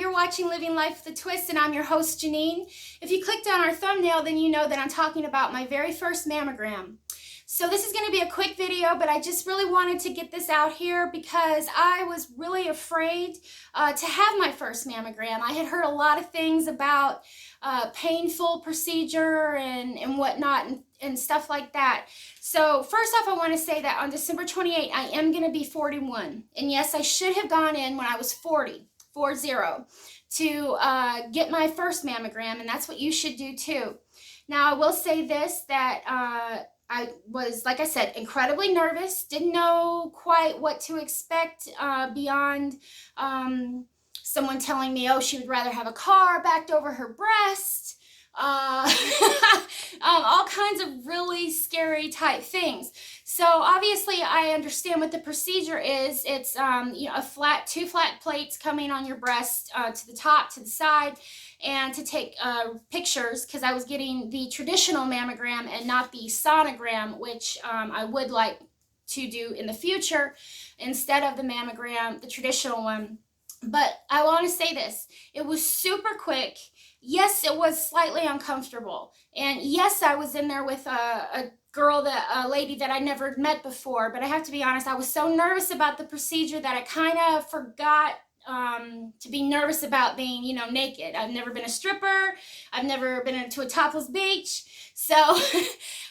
you're watching Living Life with a Twist, and I'm your host, Janine. If you clicked on our thumbnail, then you know that I'm talking about my very first mammogram. So this is going to be a quick video, but I just really wanted to get this out here because I was really afraid to have my first mammogram. I had heard a lot of things about painful procedure and whatnot and stuff like that. So first off, I want to say that on December 28th, I am going to be 41. And yes, I should have gone in when I was 40 to get my first mammogram, and that's what you should do too. Now, I will say this, that I was, like I said, incredibly nervous, didn't know quite what to expect beyond someone telling me, oh, she would rather have a car backed over her breast, all kinds of really scary type things. So obviously I understand what the procedure is. It's two flat plates coming on your breast to the top, to the side, and to take pictures, because I was getting the traditional mammogram and not the sonogram, which I would like to do in the future instead of the mammogram, the traditional one. But I want to say this, it was super quick. Yes, it was slightly uncomfortable. And yes, I was in there with a lady that I never met before. But I have to be honest, I was so nervous about the procedure that I kind of forgot to be nervous about being, naked. I've never been a stripper. I've never been to a topless beach. So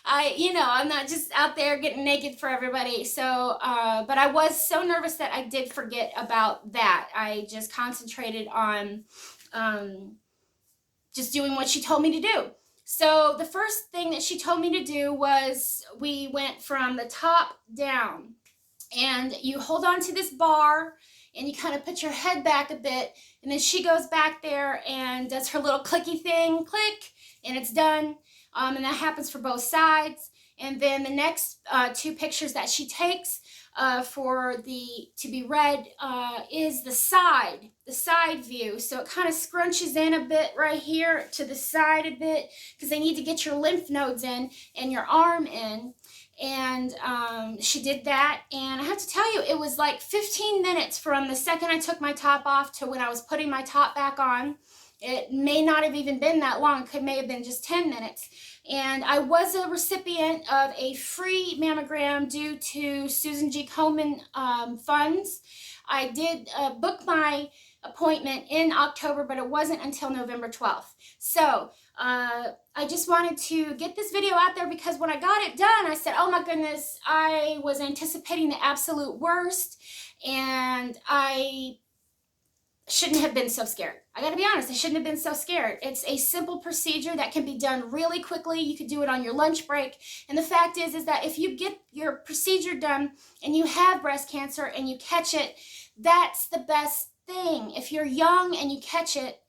I'm not just out there getting naked for everybody. So, but I was so nervous that I did forget about that. I just concentrated on just doing what she told me to do. So the first thing that she told me to do was we went from the top down, and you hold on to this bar and you kind of put your head back a bit, and then she goes back there and does her little clicky thing, click, and it's done. And that happens for both sides. And then the next two pictures that she takes to be read is the side view. So it kind of scrunches in a bit right here to the side a bit, because they need to get your lymph nodes in and your arm in. And she did that, and I have to tell you, it was like 15 minutes from the second I took my top off to when I was putting my top back on. It may not have even been that long. It may have been just 10 minutes. And I was a recipient of a free mammogram due to Susan G. Komen funds. I did book my appointment in October, but it wasn't until November 12th. So I just wanted to get this video out there because when I got it done, I said, oh my goodness, I was anticipating the absolute worst, and I shouldn't have been so scared. I gotta be honest, I shouldn't have been so scared. It's a simple procedure that can be done really quickly. You could do it on your lunch break. And the fact is that if you get your procedure done and you have breast cancer and you catch it, that's the best thing. If you're young and you catch it,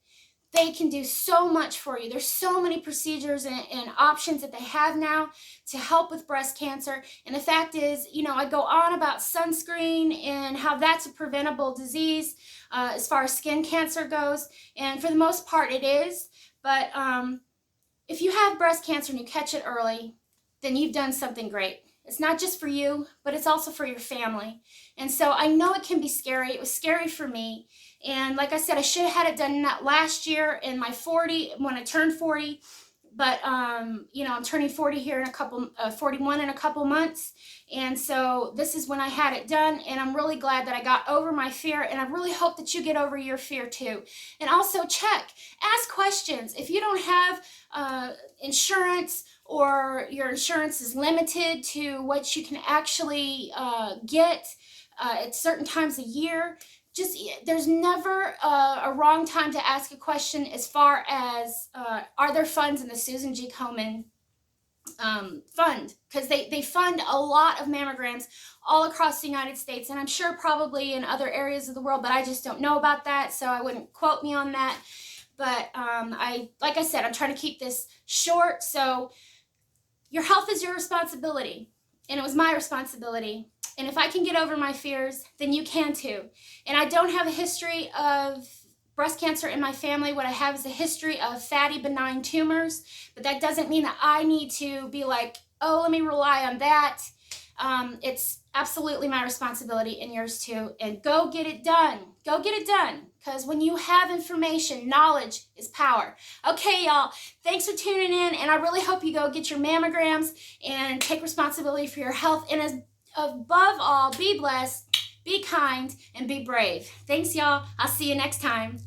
they can do so much for you. There's so many procedures and options that they have now to help with breast cancer. And the fact is, I go on about sunscreen and how that's a preventable disease as far as skin cancer goes. And for the most part, it is. But if you have breast cancer and you catch it early, then you've done something great. It's not just for you, but it's also for your family. And so I know it can be scary. It was scary for me. And like I said, I should have had it done last year in my 40, when I turned 40. But, I'm turning 40 here in 41 in a couple months. And so this is when I had it done. And I'm really glad that I got over my fear. And I really hope that you get over your fear too. And also ask questions. If you don't have insurance, or your insurance is limited to what you can actually get at certain times a year, there's never a wrong time to ask a question as far as are there funds in the Susan G. Komen fund, because they fund a lot of mammograms all across the United States, and I'm sure probably in other areas of the world, but I just don't know about that, so I wouldn't quote me on that. But like I said, I'm trying to keep this short. So your health is your responsibility, and it was my responsibility. And if I can get over my fears, then you can too. And I don't have a history of breast cancer in my family. What I have is a history of fatty benign tumors, but that doesn't mean that I need to be like, oh, let me rely on that. It's absolutely my responsibility and yours too. And go get it done. Go get it done. Because when you have information, knowledge is power. Okay, y'all. Thanks for tuning in. And I really hope you go get your mammograms and take responsibility for your health. And as above all, be blessed, be kind, and be brave. Thanks, y'all. I'll see you next time.